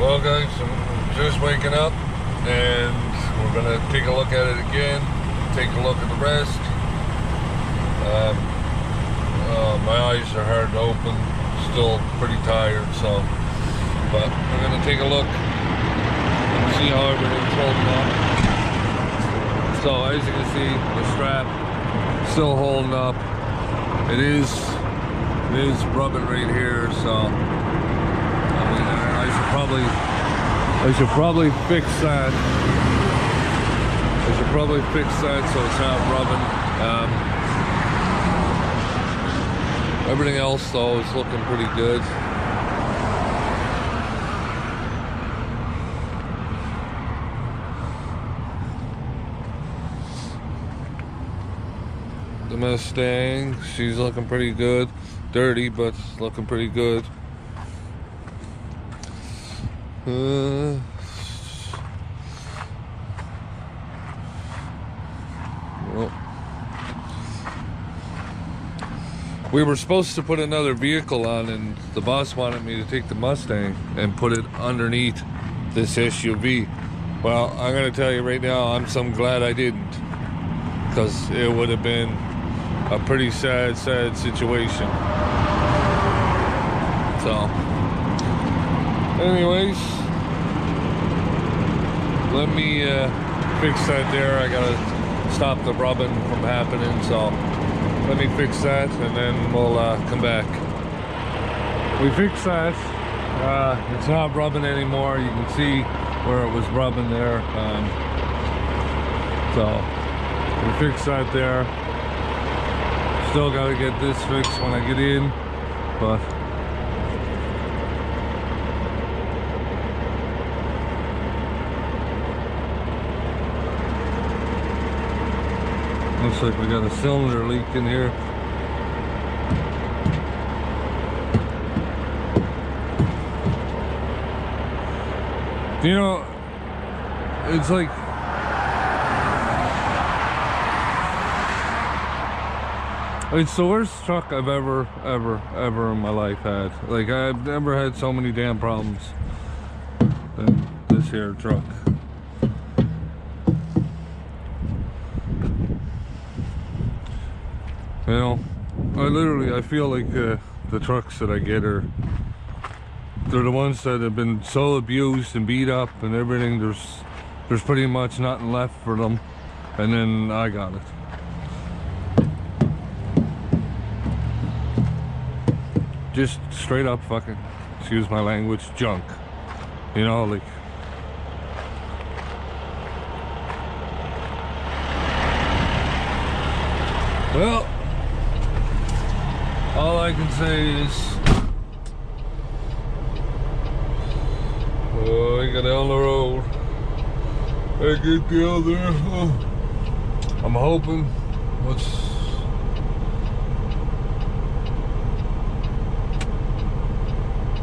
Well guys, I'm just waking up and we're gonna take a look at it again, take a look at the rest. My eyes are hard to open, still pretty tired, so, but we're gonna take a look and see how everything's holding up. So as you can see, the strap still holding up. It is rubbing right here, so I should probably fix that. I should probably fix that so it's not rubbing. Everything else though is looking pretty good. The Mustang, she's looking pretty good. Dirty, but looking pretty good. Well, we were supposed to put another vehicle on, and the boss wanted me to take the Mustang and put it underneath this SUV. Well, I'm gonna tell you right now, I'm so glad I didn't, because it would have been a pretty sad situation. So anyways, let me fix that there. I gotta stop the rubbing from happening, so let me fix that and then we'll come back. We fixed that. It's not rubbing anymore. You can see where it was rubbing there. So we fixed that there. Still gotta get this fixed when I get in, but looks like we got a cylinder leak in here. You know, it's like it's the worst truck I've ever in my life had. Like, I've never had so many damn problems than this here truck. You know, I feel like the trucks that I get they're the ones that have been so abused and beat up and everything. There's pretty much nothing left for them, and then I got it. Just straight up fucking, excuse my language, junk. You know, like, well, all I can say is, oh, I get down the road. I get down there. Oh, I'm hoping.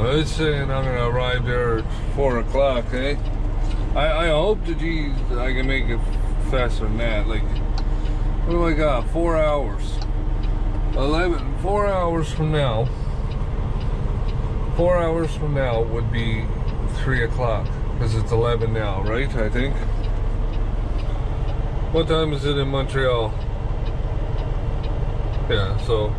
It's saying I'm gonna arrive there at 4 o'clock, eh? I hope that I can make it faster than that. Like, what do I got? 4 hours. 4 hours from now. 4 hours from now would be 3 o'clock, because it's 11 now, right? I think. What time is it in Montreal? Yeah, so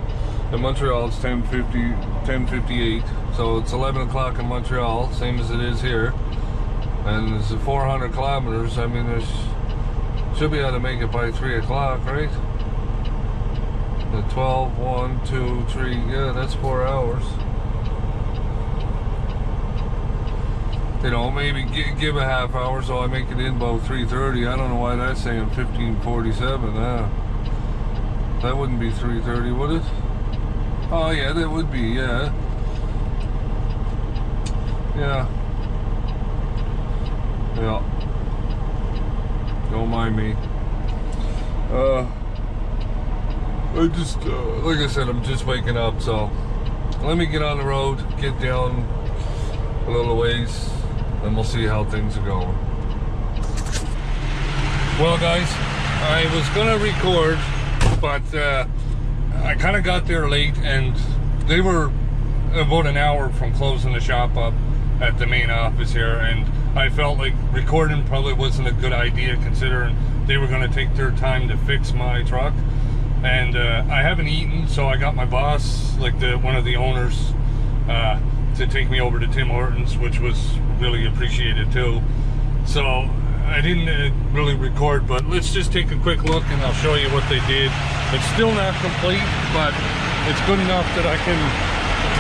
in Montreal it's 10:58. So it's 11 o'clock in Montreal, same as it is here. And it's 400 kilometers. I mean, should be able to make it by 3 o'clock, right? The 12, 1, 2, 3, yeah, that's 4 hours. You know, maybe give a half hour so I make it in about 3:30. I don't know why that's saying 15:47. That wouldn't be 3:30, would it? Oh yeah, that would be, yeah. Yeah. Yeah. Don't mind me. I just, like I said, I'm just waking up, so let me get on the road, get down a little ways, and we'll see how things are going. Well, guys, I was gonna record, but I kind of got there late, and they were about an hour from closing the shop up, at the main office here, and I felt like recording probably wasn't a good idea considering they were going to take their time to fix my truck. And I haven't eaten, so I got my boss, like one of the owners, to take me over to Tim Hortons, which was really appreciated too. So I didn't really record, but let's just take a quick look and I'll show you what they did. It's still not complete, but it's good enough that I can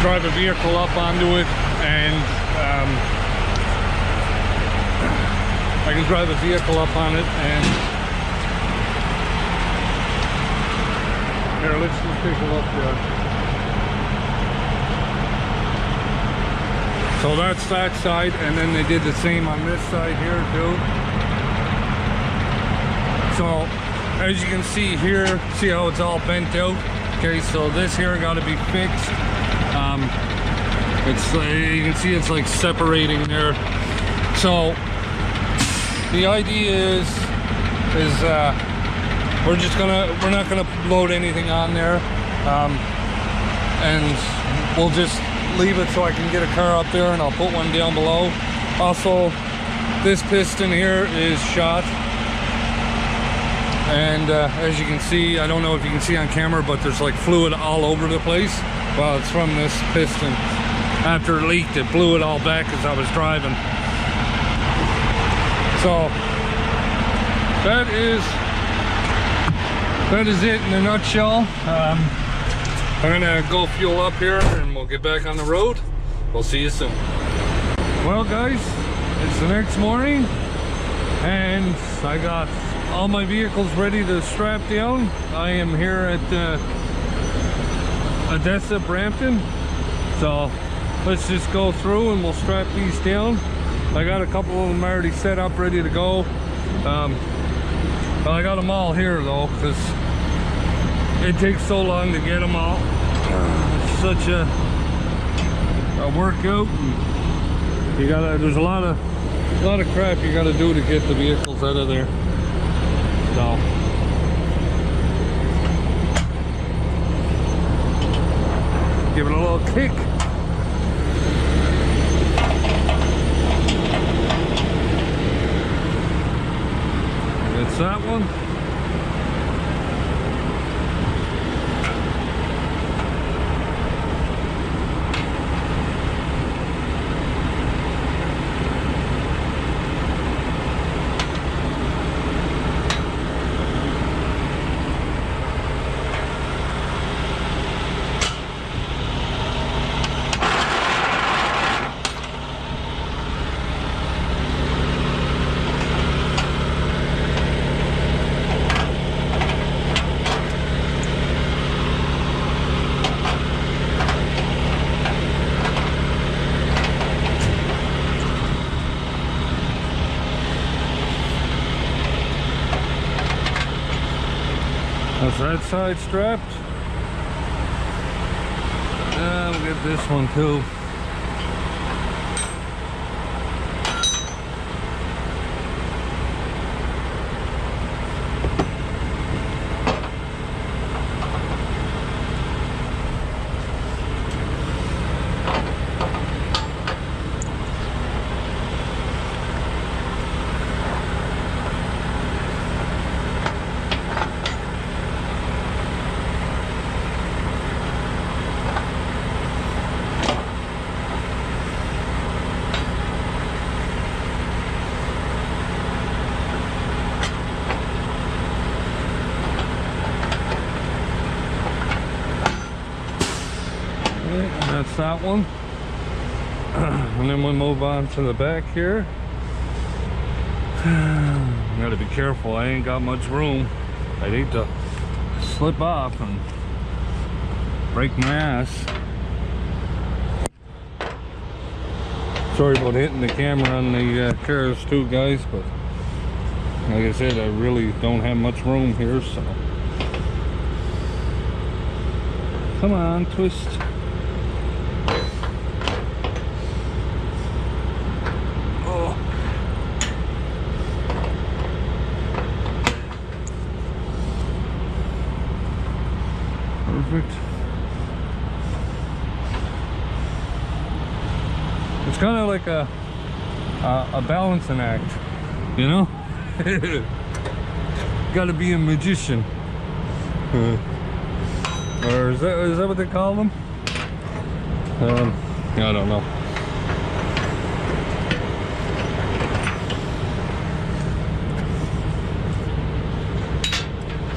drive a vehicle up onto it, and I can drive a vehicle up on it. And here, let's just take a look there. So that's that side, and then they did the same on this side here too. So as you can see here, see how it's all bent out? Okay, so this here got to be fixed. It's you can see it's like separating there. So the idea is we're not gonna load anything on there, and we'll just leave it so I can get a car up there, and I'll put one down below. Also, this piston here is shot, and as you can see, I don't know if you can see on camera, but there's like fluid all over the place. Well, it's from this piston. After it leaked, it blew it all back as I was driving. So that is it in a nutshell. I'm gonna go fuel up here and we'll get back on the road. We'll see you soon. Well guys, it's the next morning and I got all my vehicles ready to strap down. I am here at Odessa, Brampton. So let's just go through and we'll strap these down. I got a couple of them already set up, ready to go. But I got them all here though, because it takes so long to get them all. It's such a workout. There's a lot of crap you gotta do to get the vehicles out of there. So give it a little kick. That's that one. That's that side strapped. We'll get this one too. That's that one. And then we'll move on to the back here. Gotta be careful, I ain't got much room. I'd hate to slip off and break my ass. Sorry about hitting the camera on the cars too, guys, but like I said, I really don't have much room here, so come on, twist. Perfect. It's kind of like like a balancing act, you know? Gotta be a magician. Or is that what they call them? I don't know.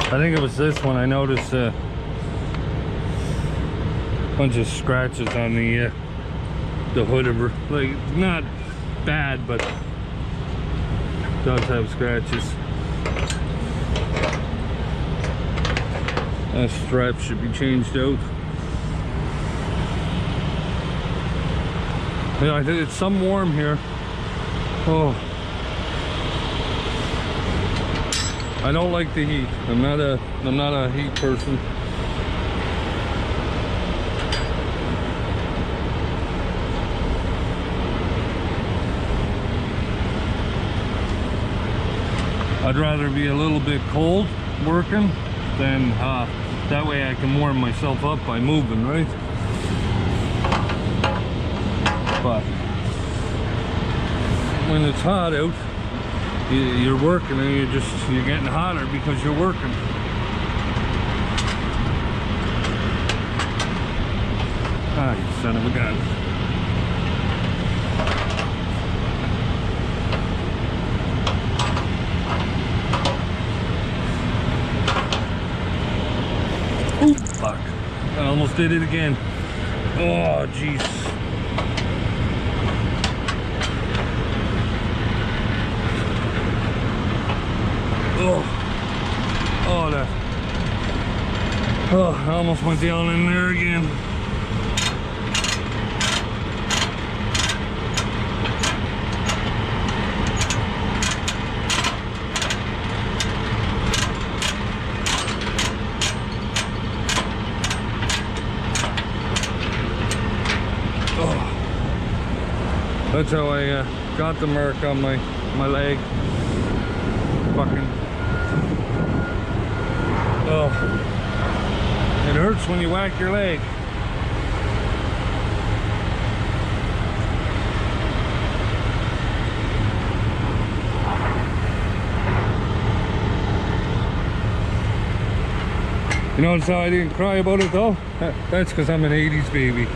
I think it was this one. I noticed a bunch of scratches on the hood of her. Like, not bad, but does have scratches. That strap should be changed out. Yeah, I think it's some warm here. Oh, I don't like the heat. I'm not a heat person. I'd rather be a little bit cold working than that way I can warm myself up by moving, right? But when it's hot out, you're working and you're getting hotter because you're working. Ah, you son of a gun. Oh, fuck. I almost did it again. Oh, jeez. Oh, that. Oh, I almost went down in there again. Oh. That's how I got the mark on my leg. Fucking. Oh, it hurts when you whack your leg. You notice how I didn't cry about it though? That's because I'm an 80s baby.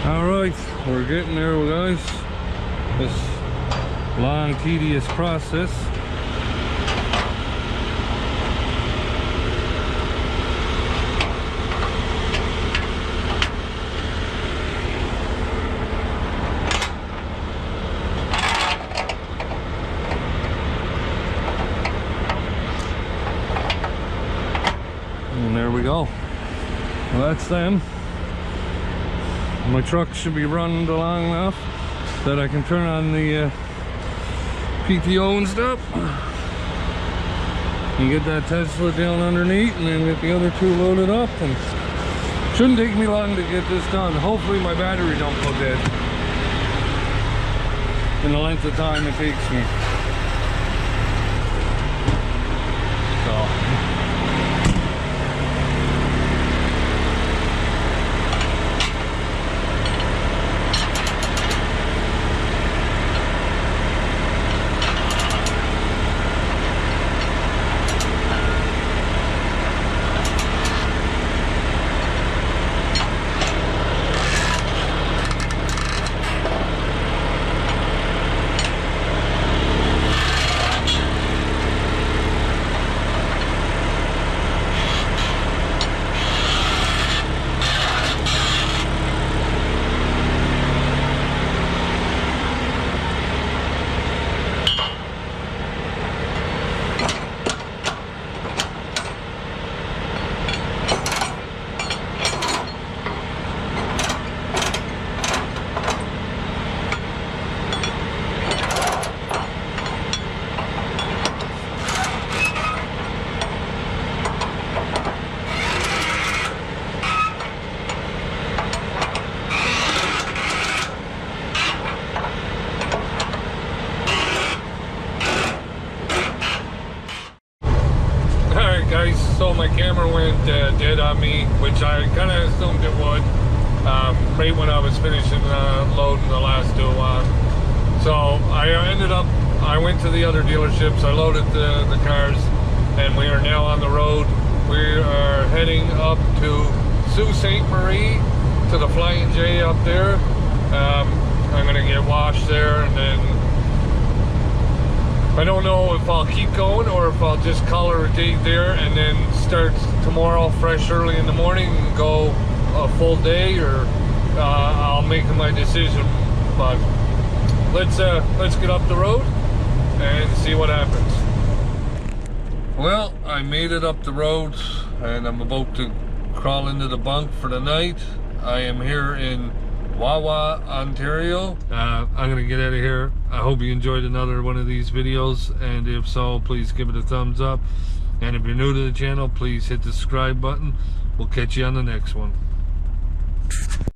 Alright, we're getting there, guys. This long, tedious process. And there we go. Well, that's them. My truck should be running along enough that I can turn on the PTO and stuff and get that Tesla down underneath and then get the other two loaded up. And shouldn't take me long to get this done. Hopefully my battery don't go dead in the length of time it takes me. So right when I was finishing loading the last two on. So I went to the other dealerships, I loaded the cars, and we are now on the road. We are heading up to Sault Ste. Marie, to the Flying J up there. I'm gonna get washed there, and then I don't know if I'll keep going or if I'll just color a date there and then start tomorrow fresh early in the morning and go a full day, or I'll make my decision. But let's get up the road and see what happens. Well, I made it up the road and I'm about to crawl into the bunk for the night. I am here in Wawa, Ontario. I'm gonna get out of here. I hope you enjoyed another one of these videos, and if so, please give it a thumbs up. And if you're new to the channel, please hit the subscribe button. We'll catch you on the next one.